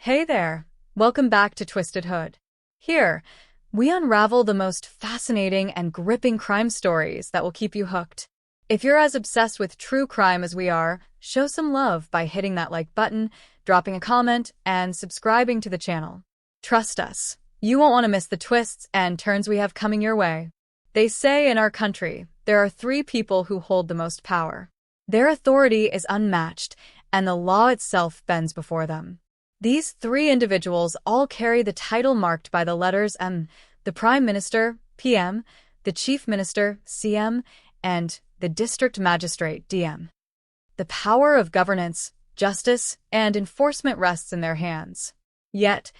Hey there! Welcome back to Twisted Hood. Here, we unravel the most fascinating and gripping crime stories that will keep you hooked. If you're as obsessed with true crime as we are, show some love by hitting that like button, dropping a comment, and subscribing to the channel. Trust us, you won't want to miss the twists and turns we have coming your way. They say in our country, there are three people who hold the most power. Their authority is unmatched, and the law itself bends before them. These three individuals all carry the title marked by the letters M: the Prime Minister, PM, the Chief Minister, CM, and the District Magistrate, DM. The power of governance, justice, and enforcement rests in their hands. Yet,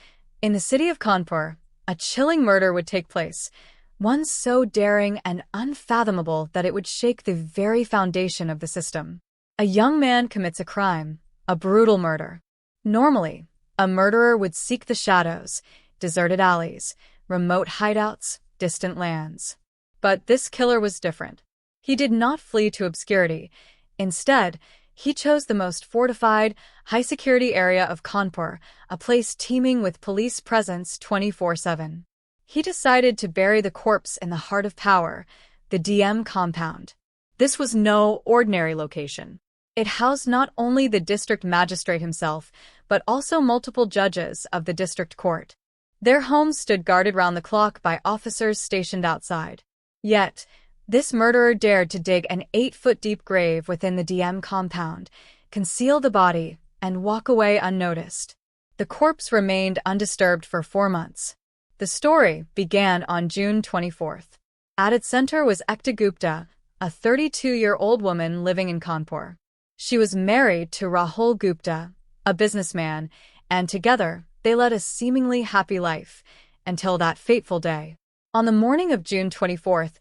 in the city of Kanpur, a chilling murder would take place, one so daring and unfathomable that it would shake the very foundation of the system. A young man commits a crime, a brutal murder. Normally, a murderer would seek the shadows, deserted alleys, remote hideouts, distant lands. But this killer was different. He did not flee to obscurity. Instead, he chose the most fortified, high-security area of Kanpur, a place teeming with police presence 24/7. He decided to bury the corpse in the heart of power, the DM compound. This was no ordinary location. It housed not only the district magistrate himself, but also multiple judges of the district court. Their homes stood guarded round the clock by officers stationed outside. Yet, this murderer dared to dig an 8-foot-deep grave within the DM compound, conceal the body, and walk away unnoticed. The corpse remained undisturbed for 4 months. The story began on June 24th. At its center was Ekta Gupta, a 32-year-old woman living in Kanpur. She was married to Rahul Gupta, a businessman, and together they led a seemingly happy life, until that fateful day. On the morning of June 24th,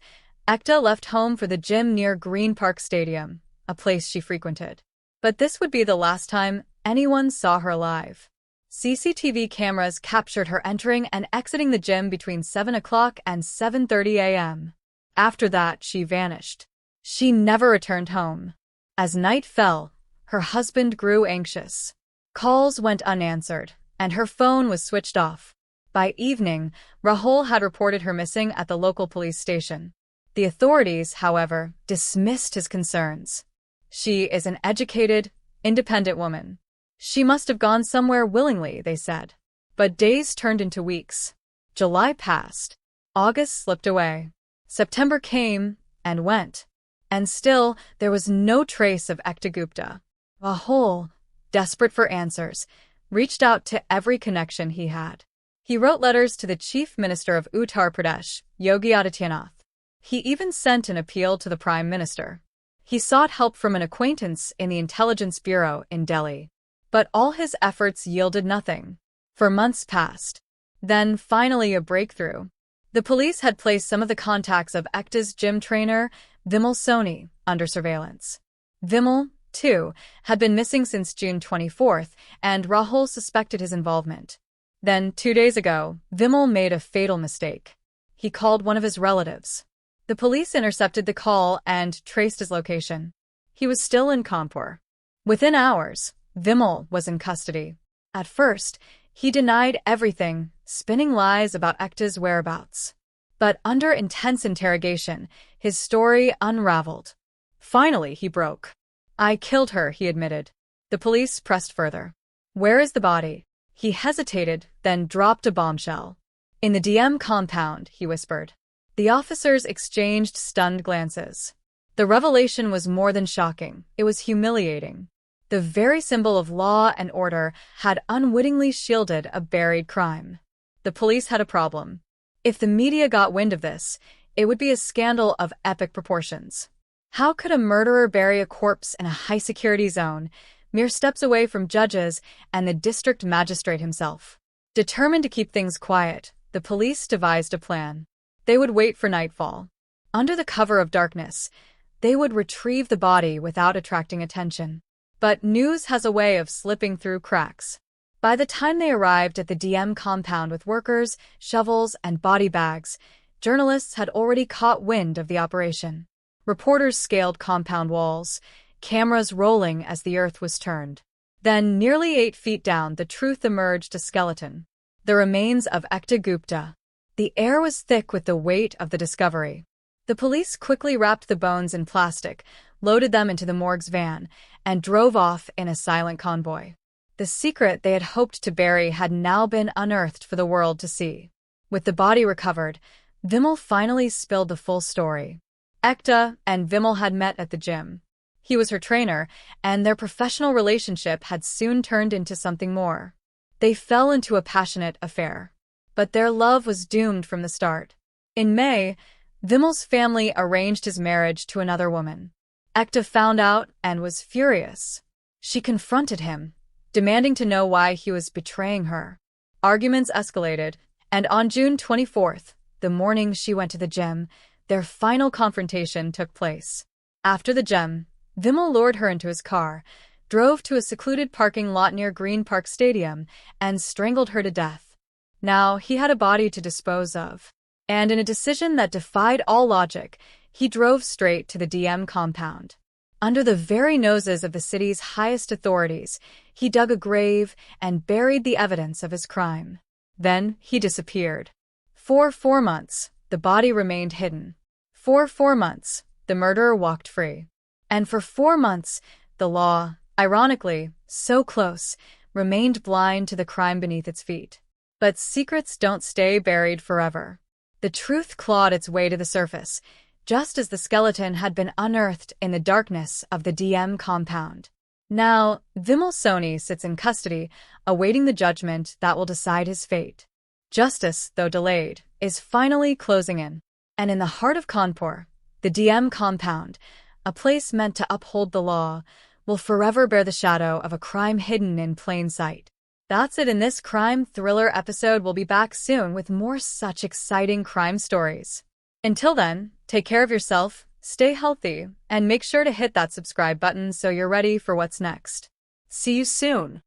Ekta left home for the gym near Green Park Stadium, a place she frequented. But this would be the last time anyone saw her alive. CCTV cameras captured her entering and exiting the gym between 7 o'clock and 7:30 a.m. After that, she vanished. She never returned home. As night fell, her husband grew anxious. Calls went unanswered, and her phone was switched off. By evening, Rahul had reported her missing at the local police station. The authorities, however, dismissed his concerns. She is an educated, independent woman. She must have gone somewhere willingly, they said. But days turned into weeks. July passed. August slipped away. September came and went. And still, there was no trace of Ekta Gupta. Rahul, desperate for answers, reached out to every connection he had. He wrote letters to the Chief Minister of Uttar Pradesh, Yogi Adityanath. He even sent an appeal to the Prime Minister. He sought help from an acquaintance in the Intelligence Bureau in Delhi. But all his efforts yielded nothing. For months passed. Then, finally, a breakthrough. The police had placed some of the contacts of Ekta's gym trainer, Vimal Soni, under surveillance. Vimal, too, had been missing since June 24th, and Rahul suspected his involvement. Then, 2 days ago, Vimal made a fatal mistake. He called one of his relatives. The police intercepted the call and traced his location. He was still in Kanpur. Within hours, Vimal was in custody. At first, he denied everything, spinning lies about Ekta's whereabouts. But under intense interrogation, his story unraveled. Finally, he broke. "I killed her," he admitted. The police pressed further. "Where is the body?" He hesitated, then dropped a bombshell. "In the DM compound," he whispered. The officers exchanged stunned glances. The revelation was more than shocking. It was humiliating. The very symbol of law and order had unwittingly shielded a buried crime. The police had a problem. If the media got wind of this, it would be a scandal of epic proportions. How could a murderer bury a corpse in a high-security zone, mere steps away from judges and the district magistrate himself? Determined to keep things quiet, the police devised a plan. They would wait for nightfall. Under the cover of darkness, they would retrieve the body without attracting attention. But news has a way of slipping through cracks. By the time they arrived at the DM compound with workers, shovels, and body bags, journalists had already caught wind of the operation. Reporters scaled compound walls, cameras rolling as the earth was turned. Then, nearly 8 feet down, the truth emerged: a skeleton. The remains of Ekta Gupta. The air was thick with the weight of the discovery. The police quickly wrapped the bones in plastic, loaded them into the morgue's van, and drove off in a silent convoy. The secret they had hoped to bury had now been unearthed for the world to see. With the body recovered, Vimal finally spilled the full story. Ekta and Vimal had met at the gym. He was her trainer, and their professional relationship had soon turned into something more. They fell into a passionate affair. But their love was doomed from the start. In May, Vimal's family arranged his marriage to another woman. Ekta found out and was furious. She confronted him, demanding to know why he was betraying her. Arguments escalated, and on June 24th, the morning she went to the gym, their final confrontation took place. After the gym, Vimal lured her into his car, drove to a secluded parking lot near Green Park Stadium, and strangled her to death. Now, he had a body to dispose of. And in a decision that defied all logic, he drove straight to the DM compound. Under the very noses of the city's highest authorities, he dug a grave and buried the evidence of his crime. Then, he disappeared. For 4 months, the body remained hidden. For 4 months, the murderer walked free. And for 4 months, the law, ironically, so close, remained blind to the crime beneath its feet. But secrets don't stay buried forever. The truth clawed its way to the surface, just as the skeleton had been unearthed in the darkness of the DM compound. Now, Vimal Soni sits in custody, awaiting the judgment that will decide his fate. Justice, though delayed, is finally closing in. And in the heart of Kanpur, the DM compound, a place meant to uphold the law, will forever bear the shadow of a crime hidden in plain sight. That's it in this crime thriller episode. We'll be back soon with more such exciting crime stories. Until then, take care of yourself, stay healthy, and make sure to hit that subscribe button so you're ready for what's next. See you soon.